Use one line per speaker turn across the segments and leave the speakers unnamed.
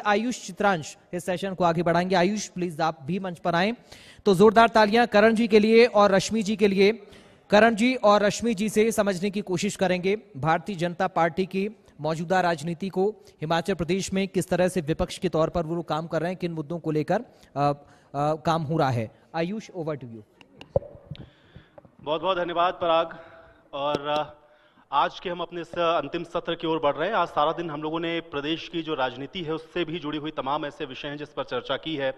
आयुष चित्रांश इस सेशन को आगे बढ़ाएंगे। आयुष प्लीज आप भी मंच पर आएं। तो जोरदार तालियां करण जी के लिए और रश्मि जी के लिए। करण जी और रश्मि जी से समझने की कोशिश करेंगे भारतीय जनता पार्टी की मौजूदा राजनीति को, हिमाचल प्रदेश में किस तरह से विपक्ष के तौर पर वो लोग काम कर रहे हैं, किन मुद्दों को लेकर काम हो रहा है। Ayush, over to you.
बहुत बहुत धन्यवाद पराग। और आज के हम अपने इस अंतिम सत्र की ओर बढ़ रहे हैं। आज सारा दिन हम लोगों ने प्रदेश की जो राजनीति है उससे भी जुड़ी हुई तमाम ऐसे विषय हैं जिस पर चर्चा की है।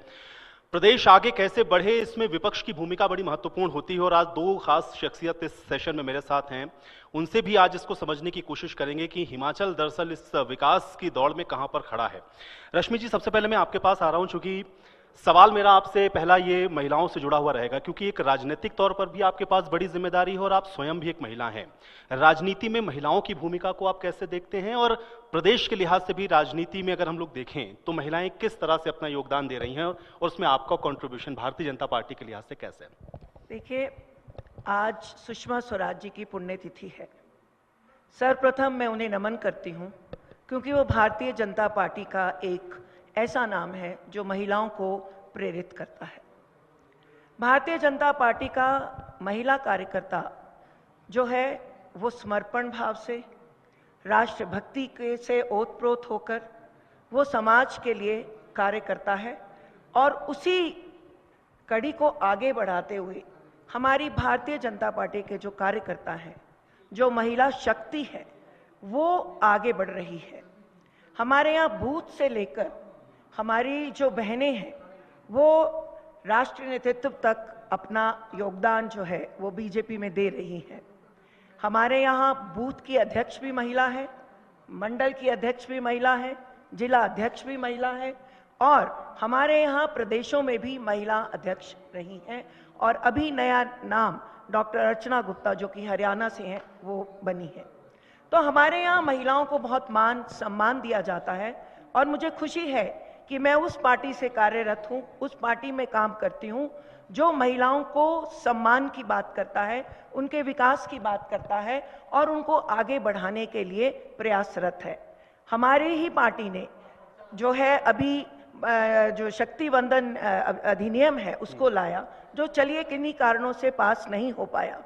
प्रदेश आगे कैसे बढ़े, इसमें विपक्ष की भूमिका बड़ी महत्वपूर्ण होती है। और आज दो खास शख्सियत इस सेशन में मेरे साथ हैं, उनसे भी आज इसको समझने की कोशिश करेंगे कि हिमाचल दरअसल इस विकास की दौड़ में कहां पर खड़ा है। रश्मि जी, सबसे पहले मैं आपके पास आ रहा हूं, चूंकि सवाल मेरा आपसे पहला ये महिलाओं से जुड़ा हुआ रहेगा, क्योंकि एक राजनीतिक तौर पर भी आपके पास बड़ी जिम्मेदारी है और आप स्वयं भी एक महिला हैं। राजनीति में महिलाओं की भूमिका को आप कैसे देखते हैं, और प्रदेश के लिहाज से भी राजनीति में अगर हम लोग देखें तो महिलाएं किस तरह से अपना योगदान दे रही हैं, और उसमें आपका कंट्रीब्यूशन भारतीय जनता पार्टी के लिहाज से कैसे है?
देखिए, आज सुषमा स्वराज जी की पुण्यतिथि है। सर्वप्रथम मैं उन्हें नमन करती हूं, क्योंकि वो भारतीय जनता पार्टी का एक ऐसा नाम है जो महिलाओं को प्रेरित करता है। भारतीय जनता पार्टी का महिला कार्यकर्ता जो है वो समर्पण भाव से, राष्ट्रभक्ति के से ओतप्रोत होकर वो समाज के लिए कार्य करता है, और उसी कड़ी को आगे बढ़ाते हुए हमारी भारतीय जनता पार्टी के जो कार्यकर्ता हैं, जो महिला शक्ति है, वो आगे बढ़ रही है। हमारे यहाँ बूथ से लेकर हमारी जो बहनें हैं वो राष्ट्रीय नेतृत्व तक अपना योगदान जो है वो बीजेपी में दे रही हैं। हमारे यहाँ बूथ की अध्यक्ष भी महिला है, मंडल की अध्यक्ष भी महिला है, जिला अध्यक्ष भी महिला है, और हमारे यहाँ प्रदेशों में भी महिला अध्यक्ष रही हैं। और अभी नया नाम डॉक्टर अर्चना गुप्ता जो कि हरियाणा से हैं वो बनी है। तो हमारे यहाँ महिलाओं को बहुत मान सम्मान दिया जाता है, और मुझे खुशी है कि मैं उस पार्टी से कार्यरत हूं, उस पार्टी में काम करती हूं जो महिलाओं को सम्मान की बात करता है, उनके विकास की बात करता है और उनको आगे बढ़ाने के लिए प्रयासरत है। हमारी ही पार्टी ने जो है अभी जो शक्ति वंदन अधिनियम है उसको लाया, जो चलिए किन्हीं कारणों से पास नहीं हो पाया।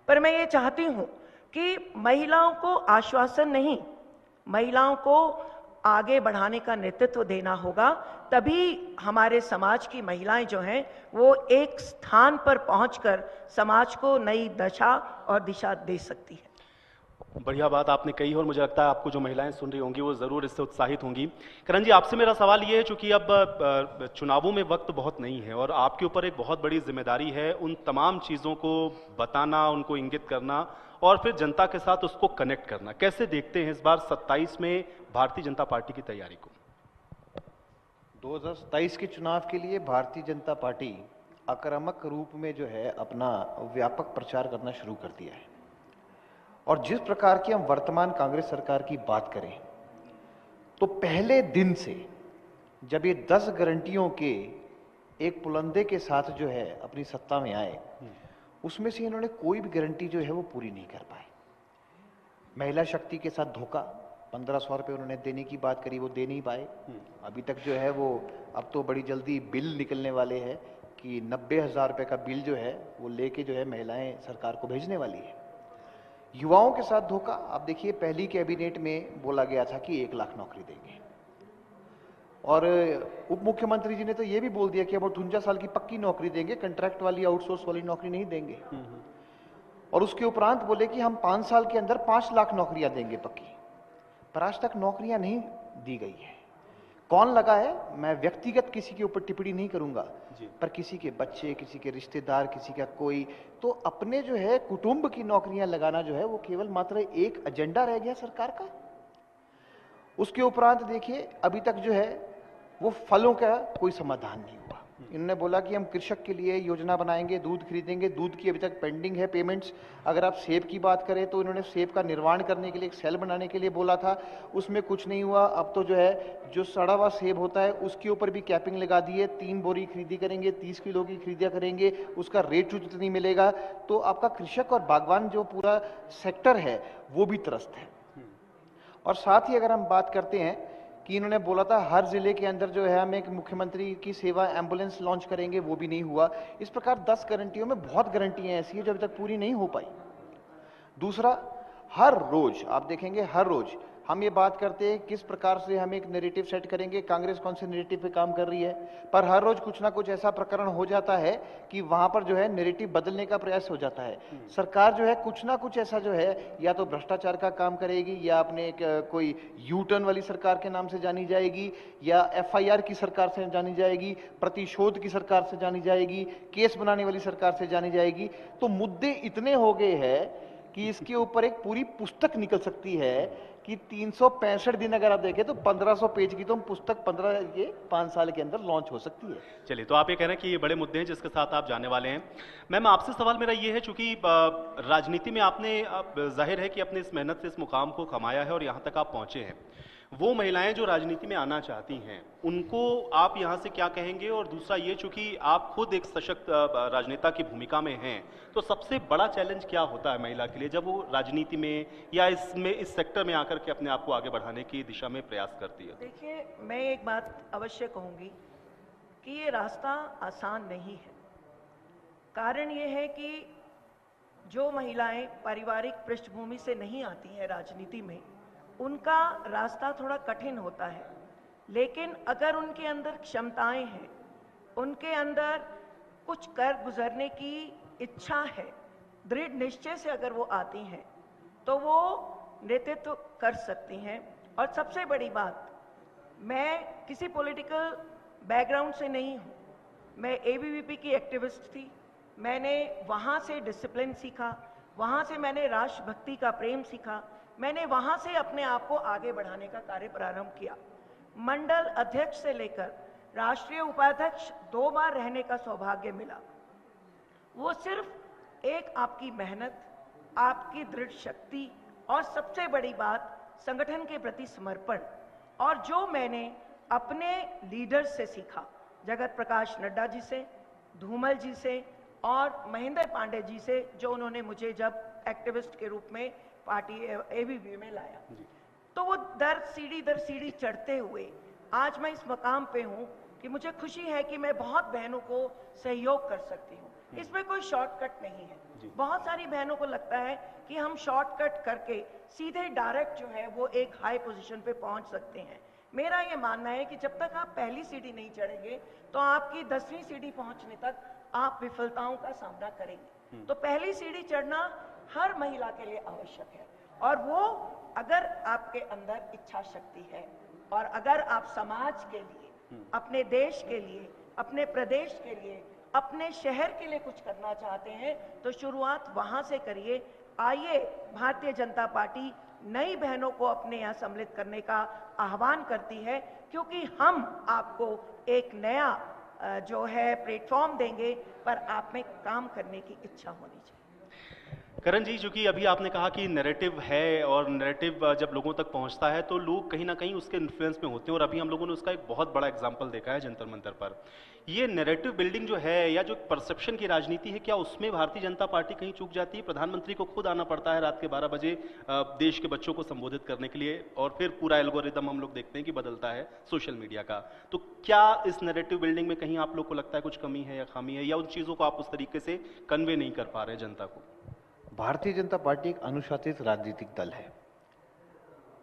पर मैं ये चाहती हूं कि महिलाओं को आश्वासन नहीं, महिलाओं को आगे बढ़ाने का नेतृत्व देना होगा, तभी हमारे समाज की महिलाएं जो हैं वो एक स्थान पर पहुंचकर समाज को नई दशा और दिशा दे सकती है।
बढ़िया बात आपने कही, और मुझे लगता है आपको जो महिलाएं सुन रही होंगी वो जरूर इससे उत्साहित होंगी। करण जी, आपसे मेरा सवाल ये है, चूंकि अब चुनावों में वक्त बहुत नहीं है और आपके ऊपर एक बहुत बड़ी जिम्मेदारी है उन तमाम चीजों को बताना, उनको इंगित करना और फिर जनता के साथ उसको कनेक्ट करना। कैसे देखते हैं इस बार 27 में भारतीय जनता पार्टी की तैयारी को?
2027 के चुनाव के लिए भारतीय जनता पार्टी आक्रामक रूप में जो है अपना व्यापक प्रचार करना शुरू कर दिया है। और जिस प्रकार की हम वर्तमान कांग्रेस सरकार की बात करें तो पहले दिन से जब ये 10 गारंटियों के एक पुलंदे के साथ जो है अपनी सत्ता में आए, उसमें से इन्होंने कोई भी गारंटी जो है वो पूरी नहीं कर पाए। महिला शक्ति के साथ धोखा, 1500 रुपये उन्होंने देने की बात करी, वो दे नहीं पाए। अभी तक जो है वो, अब तो बड़ी जल्दी बिल निकलने वाले हैं कि 90,000 रुपये का बिल जो है वो लेके जो है महिलाएं सरकार को भेजने वाली है। युवाओं के साथ धोखा, आप देखिए पहली कैबिनेट में बोला गया था कि 1 लाख नौकरी देंगे, और उप मुख्यमंत्री जी ने तो ये भी बोल दिया कि अब 58 साल की पक्की नौकरी देंगे, कंट्रैक्ट वाली आउटसोर्स वाली नौकरी नहीं देंगे। और उसके उपरांत बोले कि हम 5 साल के अंदर 5 लाख नौकरियां देंगे पक्की, पर आज तक नौकरियां नहीं दी गई है। कौन लगा है, मैं व्यक्तिगत किसी के ऊपर टिप्पणी नहीं करूंगा, पर किसी के बच्चे, किसी के रिश्तेदार, किसी का कोई, तो अपने जो है कुटुंब की नौकरियां लगाना जो है वो केवल मात्र एक एजेंडा रह गया सरकार का। उसके उपरांत देखिए अभी तक जो है वो फलों का कोई समाधान नहीं हुआ। इन्होंने बोला कि हम कृषक के लिए योजना बनाएंगे, दूध खरीदेंगे, दूध की अभी तक पेंडिंग है पेमेंट्स। अगर आप सेब की बात करें तो इन्होंने सेब का निर्माण करने के लिए एक सेल बनाने के लिए बोला था, उसमें कुछ नहीं हुआ। अब तो जो है जो सड़ा हुआ सेब होता है उसके ऊपर भी कैपिंग लगा दी है, 3 बोरी खरीदी करेंगे, 30 किलो की खरीदिया करेंगे, उसका रेट उचित नहीं मिलेगा। तो आपका कृषक और बागवान जो पूरा सेक्टर है वो भी त्रस्त है। और साथ ही अगर हम बात करते हैं कि इन्होंने बोला था हर जिले के अंदर जो है हम एक मुख्यमंत्री की सेवा एम्बुलेंस लॉन्च करेंगे, वो भी नहीं हुआ। इस प्रकार 10 गारंटियों में बहुत गारंटियां ऐसी है जो अभी तक पूरी नहीं हो पाई। दूसरा, हर रोज आप देखेंगे, हर रोज हम ये बात करते हैं किस प्रकार से हम एक नैरेटिव सेट करेंगे, कांग्रेस कौन से नैरेटिव पे काम कर रही है, पर हर रोज कुछ ना कुछ ऐसा प्रकरण हो जाता है कि वहां पर जो है नैरेटिव बदलने का प्रयास हो जाता है। सरकार जो है कुछ ना कुछ ऐसा जो है या तो भ्रष्टाचार का काम करेगी, या अपने एक कोई यू टर्न वाली सरकार के नाम से जानी जाएगी, या FIR की सरकार से जानी जाएगी, प्रतिशोध की सरकार से जानी जाएगी, केस बनाने वाली सरकार से जानी जाएगी। तो मुद्दे इतने हो गए हैं कि इसके ऊपर एक पूरी पुस्तक निकल सकती है कि 365 दिन अगर आप देखें तो 1500 पेज की तो हम पुस्तक 5 साल के अंदर लॉन्च हो सकती है।
चलिए, तो आप ये कह रहे हैं कि ये बड़े मुद्दे हैं जिसके साथ आप जाने वाले हैं। मैम, आपसे सवाल मेरा ये है, चूंकि राजनीति में आपने जाहिर है कि अपनी इस मेहनत से इस मुकाम को कमाया है और यहाँ तक आप पहुंचे हैं, वो महिलाएं जो राजनीति में आना चाहती हैं उनको आप यहाँ से क्या कहेंगे? और दूसरा ये, चूंकि आप खुद एक सशक्त राजनेता की भूमिका में हैं, तो सबसे बड़ा चैलेंज क्या होता है महिला के लिए जब वो राजनीति में या इसमें इस सेक्टर में आकर के अपने आप को आगे बढ़ाने की दिशा में प्रयास करती है?
देखिए, मैं एक बात अवश्य कहूंगी कि ये रास्ता आसान नहीं है। कारण ये है कि जो महिलाएं पारिवारिक पृष्ठभूमि से नहीं आती हैं राजनीति में, उनका रास्ता थोड़ा कठिन होता है। लेकिन अगर उनके अंदर क्षमताएं हैं, उनके अंदर कुछ कर गुजरने की इच्छा है, दृढ़ निश्चय से अगर वो आती हैं, तो वो नेतृत्व कर सकती हैं। और सबसे बड़ी बात, मैं किसी पॉलिटिकल बैकग्राउंड से नहीं हूँ। मैं ABVP की एक्टिविस्ट थी। मैंने वहाँ से डिसिप्लिन सीखा, वहाँ से मैंने राष्ट्रभक्ति का प्रेम सीखा, मैंने वहाँ से अपने आप को आगे बढ़ाने का कार्य प्रारंभ किया। मंडल अध्यक्ष से लेकर राष्ट्रीय उपाध्यक्ष 2 बार रहने का सौभाग्य मिला। वो सिर्फ एक आपकी मेहनत, आपकी दृढ़ शक्ति और सबसे बड़ी बात संगठन के प्रति समर्पण, और जो मैंने अपने लीडर्स से सीखा, जगत प्रकाश नड्डा जी से, धूमल जी से और महेंद्र पांडे जी से, जो उन्होंने मुझे जब एक्टिविस्ट के रूप में पार्टी ABVP में लाया, तो वो दर सीढ़ी चढ़ते हुए आज मैं इस मकाम पे हूँ कि मुझे खुशी है कि मैं बहुत बहनों को सहयोग कर सकती हूँ। इसमें कोई शॉर्टकट नहीं है। बहुत सारी बहनों को लगता है कि हम शॉर्टकट करके सीधे डायरेक्ट जो है वो एक हाई पोजीशन पे पहुंच सकते हैं। मेरा ये मानना है कि जब तक आप पहली सीढ़ी नहीं चढ़ेंगे तो आपकी 10वीं सीढ़ी पहुंचने तक आप विफलताओं का सामना करेंगे। तो पहली सीढ़ी चढ़ना हर महिला के लिए आवश्यक है, और वो अगर आपके अंदर इच्छा शक्ति है और अगर आप समाज के लिए, अपने देश के लिए, अपने प्रदेश के लिए, अपने शहर के लिए कुछ करना चाहते हैं, तो शुरुआत वहां से करिए। आइए, भारतीय जनता पार्टी नई बहनों को अपने यहाँ सम्मिलित करने का आह्वान करती है, क्योंकि हम आपको एक नया जो है प्लेटफॉर्म देंगे, पर आप में काम करने की इच्छा होनी चाहिए।
करण जी, चूंकि अभी आपने कहा कि नैरेटिव है और नैरेटिव जब लोगों तक पहुंचता है तो लोग कहीं ना कहीं उसके इन्फ्लुएंस में होते हैं, और अभी हम लोगों ने उसका एक बहुत बड़ा एग्जांपल देखा है जंतर मंतर पर। ये नैरेटिव बिल्डिंग जो है या जो परसेप्शन की राजनीति है, क्या उसमें भारतीय जनता पार्टी कहीं चूक जाती है? प्रधानमंत्री को खुद आना पड़ता है रात के 12 बजे देश के बच्चों को संबोधित करने के लिए, और फिर पूरा एल्गोरिदम हम लोग देखते हैं कि बदलता है सोशल मीडिया का। तो क्या इस नैरेटिव बिल्डिंग में कहीं आप लोग को लगता है कुछ कमी है या खामी है, या उन चीजों को आप उस तरीके से कन्वे नहीं कर पा रहे जनता को?
भारतीय जनता पार्टी एक अनुशासित राजनीतिक दल है,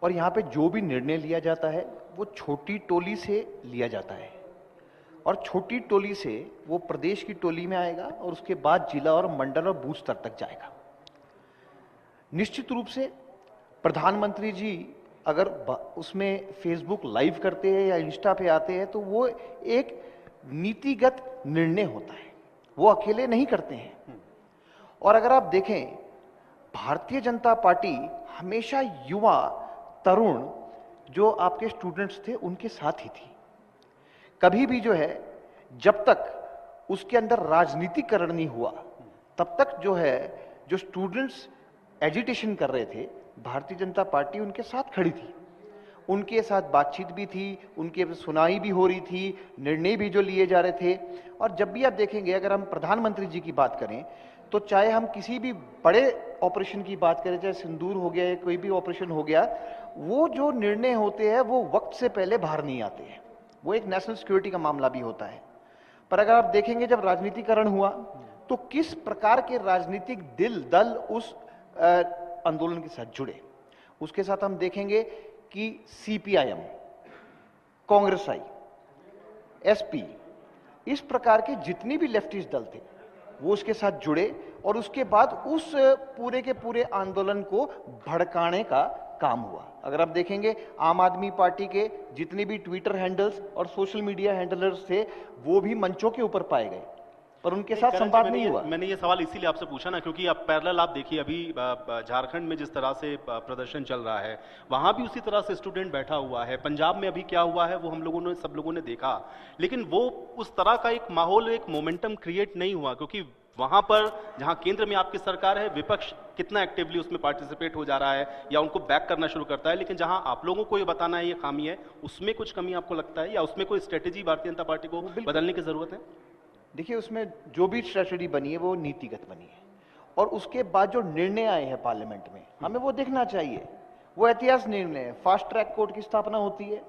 और यहाँ पे जो भी निर्णय लिया जाता है वो छोटी टोली से लिया जाता है, और छोटी टोली से वो प्रदेश की टोली में आएगा और उसके बाद जिला और मंडल और बूथ स्तर तक जाएगा। निश्चित रूप से प्रधानमंत्री जी अगर उसमें फेसबुक लाइव करते हैं या इंस्टा पे आते हैं तो वो एक नीतिगत निर्णय होता है, वो अकेले नहीं करते हैं। और अगर आप देखें, भारतीय जनता पार्टी हमेशा युवा, तरुण, जो आपके स्टूडेंट्स थे उनके साथ ही थी। कभी भी जो है, जब तक उसके अंदर राजनीतिकरण नहीं हुआ, तब तक जो है, जो स्टूडेंट्स एजिटेशन कर रहे थे, भारतीय जनता पार्टी उनके साथ खड़ी थी, उनके साथ बातचीत भी थी, उनके सुनाई भी हो रही थी, निर्णय भी जो लिए जा रहे थे। और जब भी आप देखेंगे, अगर हम प्रधानमंत्री जी की बात करें, तो चाहे हम किसी भी बड़े ऑपरेशन की बात करें, चाहे सिंदूर हो गया या कोई भी ऑपरेशन हो गया, वो जो निर्णय होते हैं वो वक्त से पहले बाहर नहीं आते हैं, वो एक नेशनल सिक्योरिटी का मामला भी होता है। पर अगर आप देखेंगे जब राजनीतिकरण हुआ तो किस प्रकार के राजनीतिक दल उस आंदोलन के साथ जुड़े, उसके साथ हम देखेंगे कि सीपीआईएम, कांग्रेस आई, एसपी, इस प्रकार के जितने भी लेफ्टिस्ट दल थे वो उसके साथ जुड़े और उसके बाद उस पूरे के पूरे आंदोलन को भड़काने का काम हुआ। अगर आप देखेंगे आम आदमी पार्टी के जितने भी ट्विटर हैंडल्स और सोशल मीडिया हैंडलर्स थे वो भी मंचों के ऊपर पाए गए, पर उनके साथ संवाद नहीं हुआ।
मैंने ये सवाल इसीलिए आपसे पूछा ना, क्योंकि अब पैरेलल आप देखिए, अभी झारखंड में जिस तरह से प्रदर्शन चल रहा है वहां भी उसी तरह से स्टूडेंट बैठा हुआ है, पंजाब में अभी क्या हुआ है वो हम लोगों ने, सब लोगों ने देखा, लेकिन वो उस तरह का एक माहौल, एक मोमेंटम क्रिएट नहीं हुआ, क्योंकि वहां पर जहां केंद्र में आपकी सरकार है, विपक्ष कितना एक्टिवली उसमें पार्टिसिपेट हो जा रहा है या उनको बैक करना शुरू करता है, लेकिन जहां आप लोगों को ये बताना है ये खामी है, उसमें कुछ कमी आपको लगता है या उसमें कोई स्ट्रेटेजी भारतीय जनता पार्टी को बदलने की जरूरत है?
देखिए, उसमें जो भी स्ट्रेटजी बनी है वो नीतिगत बनी है और उसके बाद जो निर्णय आए हैं पार्लियामेंट में हमें वो देखना चाहिए। वो ऐतिहासिक निर्णय है, फास्ट ट्रैक कोर्ट की स्थापना होती है,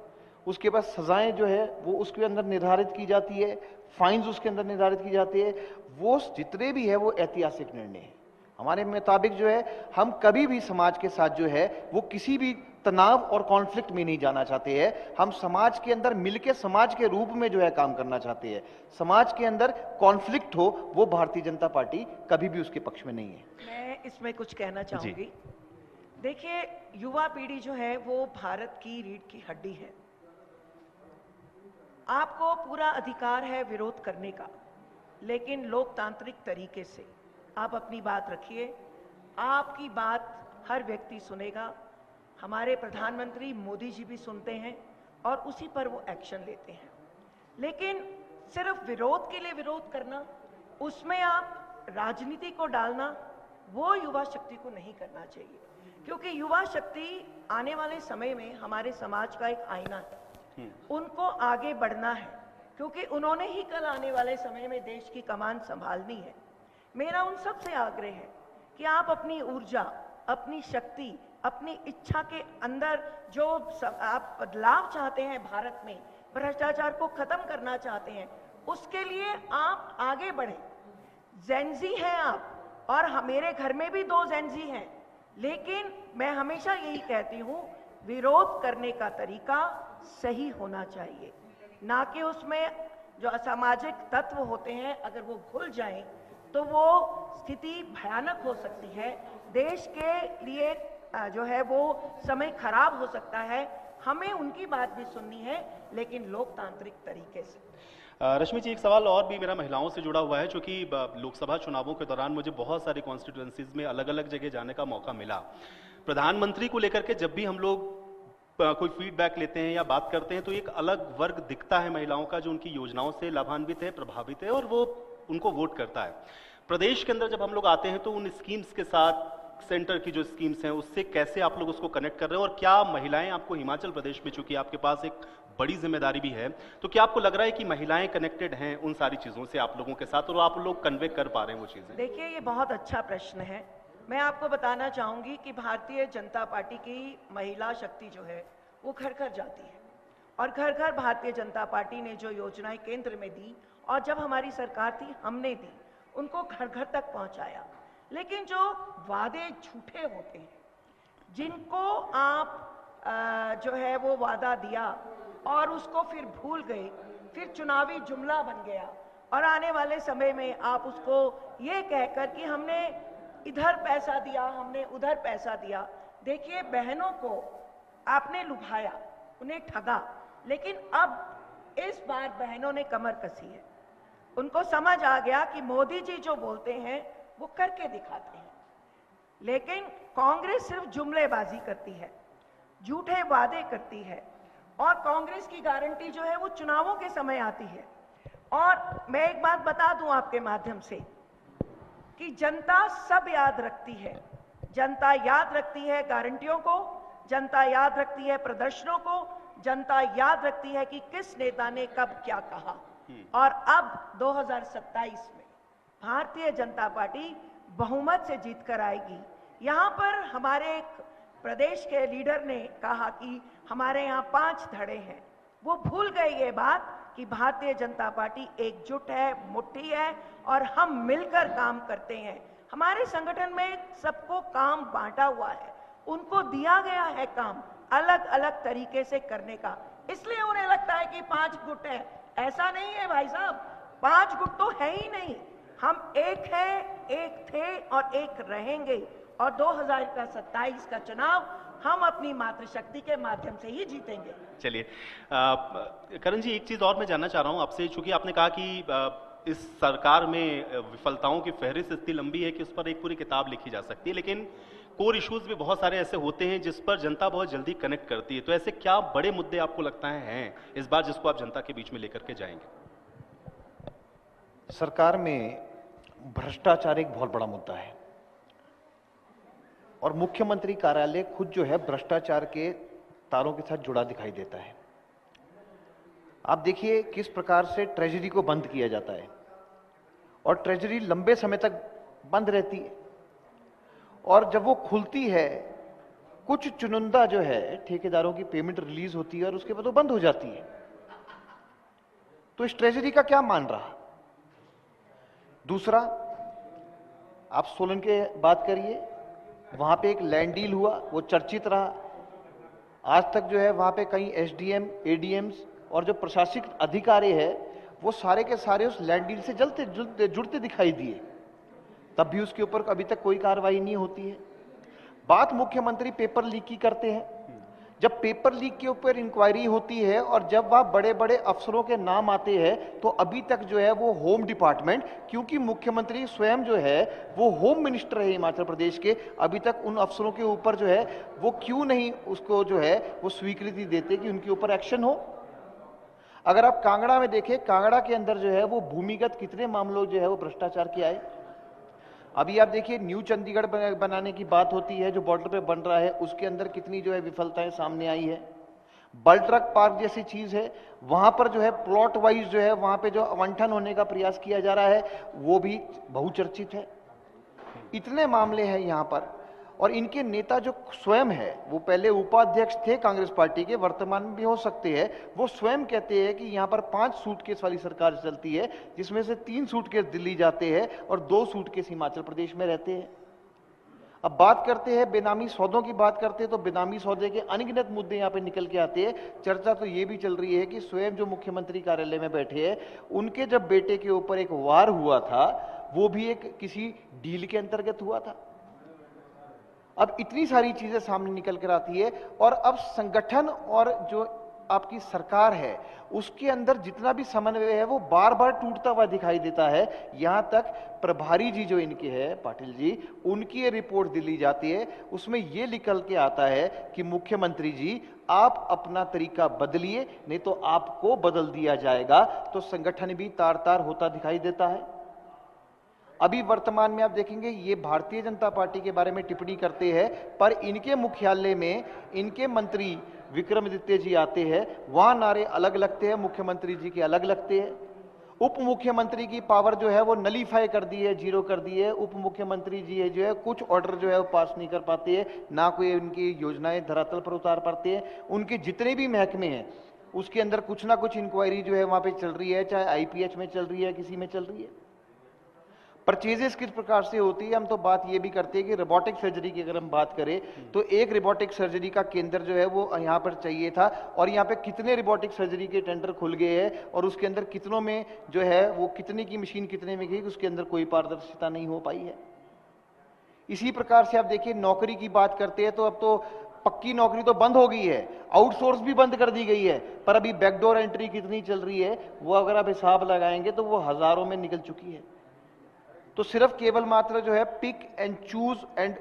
उसके बाद सजाएं जो है वो उसके अंदर निर्धारित की जाती है, फाइन्स उसके अंदर निर्धारित की जाती है, वो जितने भी है वो ऐतिहासिक निर्णय है। हमारे मुताबिक जो है हम कभी भी समाज के साथ जो है वो किसी भी तनाव और कॉन्फ्लिक्ट में नहीं जाना चाहते हैं। हम समाज के अंदर मिलकर समाज के रूप में जो है काम करना चाहते हैं। समाज के अंदर कॉन्फ्लिक्ट हो वो भारतीय जनता पार्टी कभी भी उसके पक्ष में नहीं है।
मैं इसमें कुछ कहना चाहूंगी। देखिए, युवा पीढ़ी जो है वो भारत की रीढ़ की हड्डी है। आपको पूरा अधिकार है विरोध करने का, लेकिन लोकतांत्रिक तरीके से आप अपनी बात रखिए। आपकी बात हर व्यक्ति सुनेगा। हमारे प्रधानमंत्री मोदी जी भी सुनते हैं और उसी पर वो एक्शन लेते हैं। लेकिन सिर्फ विरोध के लिए विरोध करना, उसमें आप राजनीति को डालना, वो युवा शक्ति को नहीं करना चाहिए, क्योंकि युवा शक्ति आने वाले समय में हमारे समाज का एक आईना है। उनको आगे बढ़ना है, क्योंकि उन्होंने ही कल आने वाले समय में देश की कमान संभालनी है। मेरा उन सब से आग्रह है कि आप अपनी ऊर्जा, अपनी शक्ति, अपनी इच्छा के अंदर जो आप बदलाव चाहते हैं, भारत में भ्रष्टाचार को खत्म करना चाहते हैं, उसके लिए आप आगे बढ़े। जेनजी हैं आप, और मेरे घर में भी 2 जेनजी हैं, लेकिन मैं हमेशा यही कहती हूं, विरोध करने का तरीका सही होना चाहिए, ना कि उसमें जो असामाजिक तत्व होते हैं अगर वो घुल जाएं तो वो स्थिति भयानक हो सकती है। देश के लिए जो है वो समय खराब हो सकता है। हमें उनकी बात भी सुननी है, लेकिन लोकतांत्रिक तरीके से।
रश्मि जी, एक सवाल और भी मेरा महिलाओं से जुड़ा हुआ है, क्योंकि लोकसभा चुनावों के दौरान मुझे बहुत सारी कॉन्स्टिट्यूएंसीज में अलग अलग जगह जाने का मौका मिला। प्रधानमंत्री को लेकर के जब भी हम लोग कोई फीडबैक लेते हैं या बात करते हैं तो एक अलग वर्ग दिखता है महिलाओं का जो उनकी योजनाओं से लाभान्वित है, प्रभावित है और वो उनको वोट करता है। प्रदेश के अंदर जब हम लोग आते हैं तो उन स्कीम्स के साथ, सेंटर की जो स्कीम्स हैं उससे कैसे आप लोग उसको कनेक्ट कर रहे हैं, और क्या महिलाएं आपको हिमाचल प्रदेश में, चूंकि आपके पास एक बड़ी जिम्मेदारी भी है, तो क्या आपको लग रहा है कि महिलाएं कनेक्टेड हैं उन सारी चीजों से आप लोगों के साथ, और आप लोग कन्वे कर पा रहे हैं वो चीजें?
देखिए, ये बहुत अच्छा प्रश्न है। मैं आपको बताना चाहूंगी कि भारतीय जनता पार्टी की महिला शक्ति जो है वो घर घर जाती है, और घर घर भारतीय जनता पार्टी ने जो योजनाएं केंद्र में दी और जब हमारी सरकार थी हमने दी, उनको घर घर तक पहुंचाया। लेकिन जो वादे झूठे होते हैं, जिनको आप जो है वो वादा दिया और उसको फिर भूल गए, फिर चुनावी जुमला बन गया, और आने वाले समय में आप उसको ये कहकर कि हमने इधर पैसा दिया, हमने उधर पैसा दिया। देखिए, बहनों को आपने लुभाया, उन्हें ठगा, लेकिन अब इस बार बहनों ने कमर कसी है। उनको समझ आ गया कि मोदी जी जो बोलते हैं वो करके दिखाते हैं, लेकिन कांग्रेस सिर्फ जुमलेबाजी करती है, झूठे वादे करती है, और कांग्रेस की गारंटी जो है वो चुनावों के समय आती है। और मैं एक बात बता दूं आपके माध्यम से कि जनता सब याद रखती है। जनता याद रखती है गारंटियों को, जनता याद रखती है प्रदर्शनों को, जनता याद रखती है कि किस नेता ने कब क्या कहा। और अब 2027 में भारतीय जनता पार्टी बहुमत से जीतकर आएगी, यहाँ पर हमारे एक प्रदेश के लीडर ने कहा कि हमारे यहाँ 5 धड़े हैं। वो भूल गए ये बात कि भारतीय जनता पार्टी एकजुट है, मुट्ठी है और हम मिलकर काम करते हैं। हमारे संगठन में सबको काम बांटा हुआ है, उनको दिया गया है काम अलग अलग तरीके से करने का, इसलिए उन्हें लगता है कि 5 गुट है। ऐसा नहीं है भाई साहब, 5 गुट तो है ही नहीं। हम एक हैं, एक थे और एक रहेंगे और 2027 का चुनाव हम अपनी मातृशक्ति के माध्यम से ही जीतेंगे।
चलिए करण जी, एक चीज और मैं जानना चाह रहा हूं आपसे, चूंकि आपने कहा कि इस सरकार में विफलताओं की फहरिस्त इतनी लंबी है कि उस पर एक पूरी किताब लिखी जा सकती है, लेकिन कोर इश्यूज भी बहुत सारे ऐसे होते हैं जिस पर जनता बहुत जल्दी कनेक्ट करती है। तो ऐसे क्या बड़े मुद्दे आपको लगता है इस बार जिसको आप जनता के बीच में लेकर के जाएंगे?
सरकार में भ्रष्टाचार एक बहुत बड़ा मुद्दा है और मुख्यमंत्री कार्यालय खुद जो है भ्रष्टाचार के तारों के साथ जुड़ा दिखाई देता है। आप देखिए किस प्रकार से ट्रेजरी को बंद किया जाता है और ट्रेजरी लंबे समय तक बंद रहती है और जब वो खुलती है कुछ चुनिंदा जो है ठेकेदारों की पेमेंट रिलीज होती है और उसके बाद वो बंद हो जाती है। तो इस ट्रेजरी का क्या मान रहा? दूसरा, आप सोलन के बात करिए, वहां पे एक लैंड डील हुआ, वो चर्चित रहा। आज तक जो है वहां पे कई एसडीएम, एडीएम्स और जो प्रशासनिक अधिकारी है वो सारे के सारे उस लैंड डील से जुड़ते दिखाई दिए, तब भी उसके ऊपर अभी तक कोई कार्रवाई नहीं होती है। बात मुख्यमंत्री पेपर लीक की करते हैं। जब पेपर लीक के ऊपर इंक्वायरी होती है और जब वह बड़े बड़े अफसरों के नाम आते हैं तो अभी तक जो है वो होम डिपार्टमेंट, क्योंकि मुख्यमंत्री स्वयं जो है वो होम मिनिस्टर है हिमाचल प्रदेश के, अभी तक उन अफसरों के ऊपर जो है वो क्यों नहीं उसको जो है वो स्वीकृति देते कि उनके ऊपर एक्शन हो। अगर आप कांगड़ा में देखें, कांगड़ा के अंदर जो है वो भूमिगत कितने मामलों जो है वो भ्रष्टाचार के आए। अभी आप देखिए न्यू चंडीगढ़ बनाने की बात होती है जो बॉर्डर पे बन रहा है, उसके अंदर कितनी जो है विफलताएं सामने आई है। बल ट्रक पार्क जैसी चीज है, वहां पर जो है प्लॉट वाइज जो है वहां पे जो आवंटन होने का प्रयास किया जा रहा है वो भी बहुचर्चित है। इतने मामले हैं यहां पर और इनके नेता जो स्वयं है वो पहले उपाध्यक्ष थे कांग्रेस पार्टी के, वर्तमान में भी हो सकते हैं, वो स्वयं कहते हैं कि यहां पर 5 सूटकेस वाली सरकार चलती है जिसमें से 3 सूटकेस दिल्ली जाते हैं और 2 सूटकेस हिमाचल प्रदेश में रहते हैं। अब बात करते हैं बेनामी सौदों की, बात करते हैं तो बेनामी सौदे के अनगिनत मुद्दे यहां पे निकल के आते हैं। चर्चा तो ये भी चल रही है कि स्वयं जो मुख्यमंत्री कार्यालय में बैठे हैं उनके जब बेटे के ऊपर एक वार हुआ था वो भी एक किसी डील के अंतर्गत हुआ था। अब इतनी सारी चीजें सामने निकल कर आती है और अब संगठन और जो आपकी सरकार है उसके अंदर जितना भी समन्वय है वो बार बार टूटता हुआ दिखाई देता है। यहां तक प्रभारी जी जो इनके हैं पाटिल जी, उनकी ये रिपोर्ट दिल्ली जाती है, उसमें ये निकल के आता है कि मुख्यमंत्री जी आप अपना तरीका बदलिए नहीं तो आपको बदल दिया जाएगा। तो संगठन भी तार तार होता दिखाई देता है। अभी वर्तमान में आप देखेंगे ये भारतीय जनता पार्टी के बारे में टिप्पणी करते हैं पर इनके मुख्यालय में इनके मंत्री विक्रमादित्य जी आते हैं, वहां नारे अलग लगते हैं, मुख्यमंत्री जी के अलग लगते हैं। उप मुख्यमंत्री की पावर जो है वो नलीफाई कर दी है, जीरो कर दी है। उप मुख्यमंत्री जी जो है कुछ ऑर्डर जो है वो पास नहीं कर पाते हैं, ना कोई उनकी योजनाएं धरातल पर उतार पाते हैं। उनके जितने भी महकमे हैं उसके अंदर कुछ ना कुछ इंक्वायरी जो है वहां पे चल रही है, चाहे आईपीएच में चल रही है, किसी में चल रही है। परचेजेस किस प्रकार से होती है, हम तो बात ये भी करते हैं कि रोबोटिक सर्जरी की अगर हम बात करें तो एक रोबोटिक सर्जरी का केंद्र जो है वो यहाँ पर चाहिए था और यहाँ पे कितने रोबोटिक सर्जरी के टेंडर खुल गए हैं और उसके अंदर कितनों में जो है वो कितने की मशीन कितने में गई, उसके अंदर कोई पारदर्शिता नहीं हो पाई है। इसी प्रकार से आप देखिए नौकरी की बात करते हैं तो अब तो पक्की नौकरी तो बंद हो गई है, आउटसोर्स भी बंद कर दी गई है, पर अभी बैकडोर एंट्री कितनी चल रही है वो अगर आप हिसाब लगाएंगे तो वो हजारों में निकल चुकी है। तो सिर्फ केवल मात्र जो है pick and choose and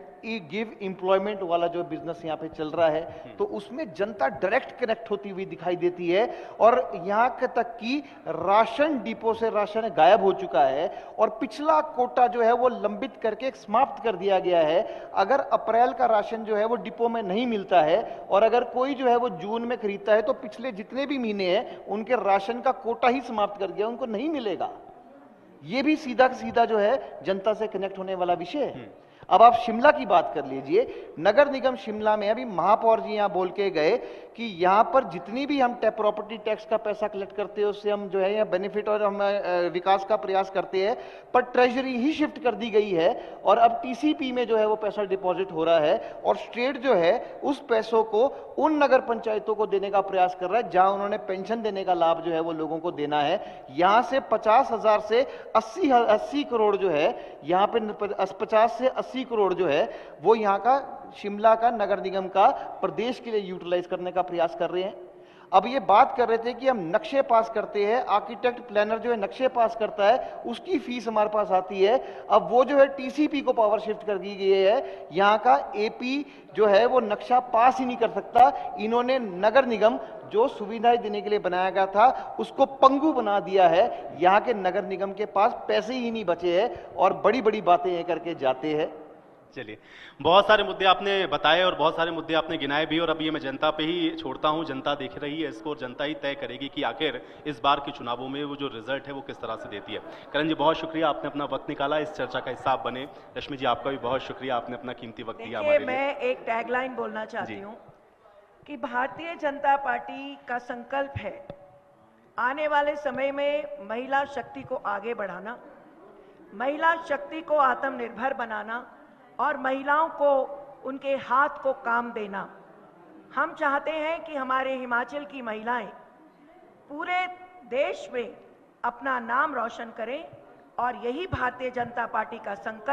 give employment वाला जो बिजनेस यहाँ पे चल रहा है तो उसमें जनता डायरेक्ट कनेक्ट होती हुई दिखाई देती है और यहाँ तक कि राशन डिपो से राशन गायब हो चुका है और पिछला कोटा जो है वो लंबित करके समाप्त कर दिया गया है। अगर अप्रैल का राशन जो है वो डिपो में नहीं मिलता है और अगर कोई जो है वो जून में खरीदता है तो पिछले जितने भी महीने हैं उनके राशन का कोटा ही समाप्त कर दिया, उनको नहीं मिलेगा। ये भी सीधा सीधा जो है जनता से कनेक्ट होने वाला विषय है। अब आप शिमला की बात कर लीजिए, नगर निगम शिमला में अभी महापौर जी यहां बोल के गए कि यहां पर जितनी भी हम प्रॉपर्टी टैक्स का पैसा कलेक्ट करते हैं उससे हम जो है या बेनिफिट और हम विकास का प्रयास करते हैं, पर ट्रेजरी ही शिफ्ट कर दी गई है और अब टीसीपी में जो है वो पैसा डिपॉजिट हो रहा है और स्टेट जो है उस पैसों को उन नगर पंचायतों को देने का प्रयास कर रहा है जहां उन्होंने पेंशन देने का लाभ जो है वो लोगों को देना है। यहां से 50,000 से 80 करोड़ जो है, यहां पे 50 से 80 करोड़ जो है वो यहां का शिमला का नगर निगम का प्रदेश के लिए यूटिलाइज करने का प्रयास कर रहे हैं। अब ये बात कर रहे थे कि हम नक्शे पास करते हैं, आर्किटेक्ट प्लानर जो है नक्शे पास करता है, उसकी फीस हमारे पास आती है। अब वो जो है टीसीपी को पावर शिफ्ट कर दी गई है, यहाँ का एपी जो है वो नक्शा पास ही नहीं कर सकता। इन्होंने नगर निगम जो सुविधाएं देने के लिए बनाया गया था उसको पंगु बना दिया है। यहाँ के नगर निगम के पास पैसे ही नहीं बचे हैं और बड़ी बड़ी बातें ये करके जाते हैं।
चलिए, बहुत सारे मुद्दे आपने बताए और बहुत सारे मुद्दे आपने गिनाए भी, और अब ये मैं जनता पे ही छोड़ता हूं। जनता देख रही है इसको और जनता ही तय करेगी कि आखिर इस बार के चुनावों में वो जो रिजल्ट है वो किस तरह से देती है। करण जी, बहुत शुक्रिया, आपने अपना वक्त निकाला, इस चर्चा का हिस्सा आप बने। रश्मि जी, आपका भी बहुत शुक्रिया, आपने अपना कीमती वक्त दिया हमारे लिए।
मैं एक टैगलाइन बोलना चाहती हूँ कि भारतीय जनता पार्टी का संकल्प है आने वाले समय में महिला शक्ति को आगे बढ़ाना, महिला शक्ति को आत्मनिर्भर बनाना और महिलाओं को उनके हाथ को काम देना। हम चाहते हैं कि हमारे हिमाचल की महिलाएं पूरे देश में अपना नाम रोशन करें और यही भारतीय जनता पार्टी का संकल्प